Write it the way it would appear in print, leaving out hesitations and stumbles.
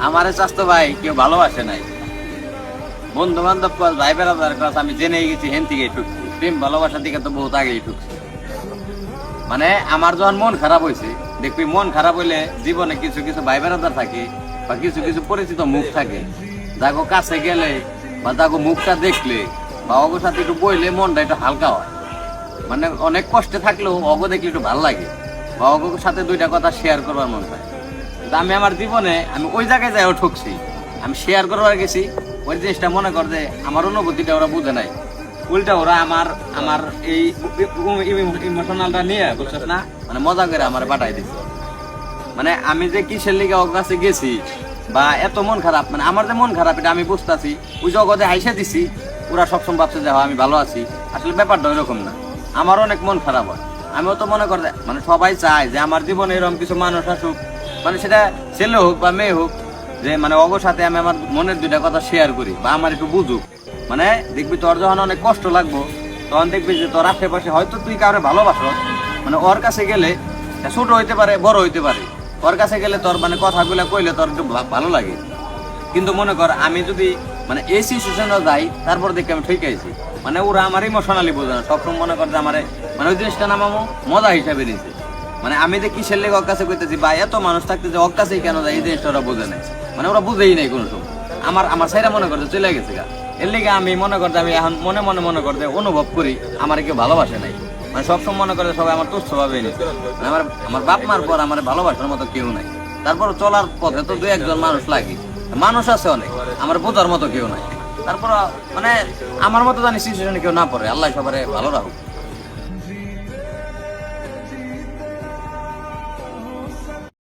আমার স্বাস্থ্য ভাই কেউ ভালোবাসে নাই, বন্ধু বান্ধব ভাই বেড়াদার কাছে আমি জেনে গেছি হেন থেকে ঠুকছি, প্রেম ভালোবাসার দিকে তো বহুত আগেই ঠুকছি। মানে আমার যখন মন খারাপ হয়েছে, দেখবি মন খারাপ হইলে জীবনে কিছু কিছু ভাই বেড়াদার থাকে বা কিছু কিছু পরিচিত মুখ থাকে, যাগো কাছে গেলে বা যাগো মুখটা দেখলে বা অগোর সাথে একটু বইলে মনটা একটু হালকা হয়। মানে অনেক কষ্টে থাকলেও অগো দেখলে একটু ভালো লাগে বা অগোর সাথে দুইটা কথা শেয়ার করবার মন চায়। কিন্তু আমি আমার জীবনে আমি ওই জায়গায় যাইও ঠকছি, আমি শেয়ার করবার গেছি, ওই জিনিসটা মনে কর যে আমার অনুভূতিটা ওরা বুঝে নাই, উল্টা ওরা আমার আমার এই ইমোশনালটা নিয়ে বুঝছিস না, মানে মজা করে আমার পাঠাই দিচ্ছে। মানে আমি যে কিসের লিগে ওর কাছে গেছি বা এত মন খারাপ, মানে আমার যে মন খারাপ এটা আমি বুঝতেছি, ওই জগতে হাইসা দিছি, ওরা সবসময় ভাবছে যে আমি ভালো আছি। আসলে ব্যাপারটা ওইরকম না, আমার অনেক মন খারাপ হয়। আমিও তো মনে করি মানে সবাই চায় যে আমার জীবনে এরকম কিছু মানুষ আসুক, মানে সেটা ছেলে হোক বা মেয়ে হোক, যে মানে অগোর সাথে আমি আমার মনের দুইটা কথা শেয়ার করি বা আমার একটু বুঝুক। মানে দেখবি তোর যখন অনেক কষ্ট লাগবো তখন দেখবি যে তোর আশেপাশে হয়তো তুই কারো ভালোবাসো, মানে ওর কাছে গেলে ছোট হইতে পারে বড় হইতে পারে, ওর কাছে গেলে তোর মানে কথাগুলো কইলে তোর একটু ভালো লাগে। কিন্তু মনে কর আমি যদি মানে এই সিচুয়েশনে যাই, তারপর দেখে আমি ঠিক আছি, মানে ওরা আমার ইমোশনালি বোঝে না, সবসময় মনে করে যে আমার মানে ওই জিনিসটা নামামো মজা হিসাবে নিছে। মানে আমি যে কিসের লেগে ওর কাছে কইতেছি বা এত মানুষ থাকতে যে ওর কাছেই কেন যায়, এই জিনিসটা ওরা বোঝে নাই, মানে ওরা বুঝেই নাই কোনো সময়। আমার সাইরা মনে করতে চলে গেছে গা, এর লেগে আমি মনে করতে আমি এখন মনে করতে অনুভব করি আমার কেউ ভালোবাসে নাই। মানে সবসময় মনে করে সবাই আমার তুচ্ছ ভাবে নিচ্ছে, মানে আমার বাপ মার পর আমার ভালোবাসার মতো কেউ নাই। তারপর চলার পথে তো দু একজন মানুষ লাগে, মানুষ আছে অনেক, আমার বোঝার মতো কেউ নাই। তারপর মানে আমার মতো জানি সিচুয়েশনে কেউ না পড়ে, আল্লাহ সবারে ভালো রাখুক।